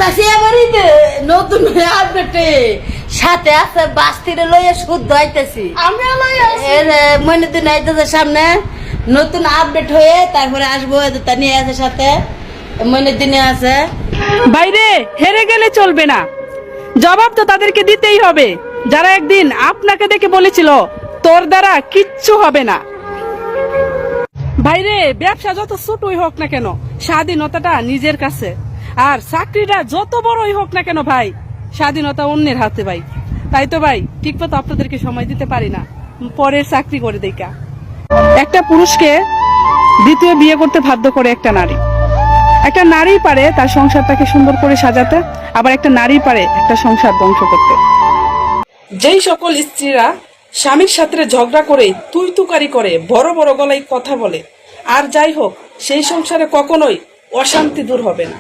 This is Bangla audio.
আসতাছি এবারে নতুন আপডেটে সাথে আছে বাস্তিরে লইয়া শুদ্ধ আইতেছি আমি লইয়া আছি মনে দিন আইতেছে সামনে নতুন আপডেট হয়ে তারপরে আসবো তা নিয়ে আছে সাথে মনে দিনে আছে বাইরে হেরে গেলে চলবে না, জবাব তো তাদেরকে দিতেই হবে যারা একদিন আপনাকে দেখে বলেছিল তোর দ্বারা কিচ্ছু হবে না। বাইরে ব্যবসা যত ছোটই হোক না কেন স্বাধীনতাটা নিজের কাছে, আর চাকরিটা যত বড়ই হোক না কেন ভাই স্বাধীনতা অন্যের হাতে ভাই। তাই তো ভাই ঠিক মতো আপনাদেরকে সময় দিতে পারি না, পরের চাকরি করে দেখা। একটা পুরুষকে দ্বিতীয় বিয়ে করতে বাধ্য করে একটা নারী। একটা নারী পারে তার সংসারটাকে সুন্দর করে সাজাতে, আবার একটা নারী পারে একটা সংসার ধ্বংস করতে। যেই সকল স্ত্রীরা স্বামীর সাথে ঝগড়া করে তুই তুকারি করে বড় বড় গলায় কথা বলে, আর যাই হোক সেই সংসারে কখনোই অশান্তি দূর হবে না।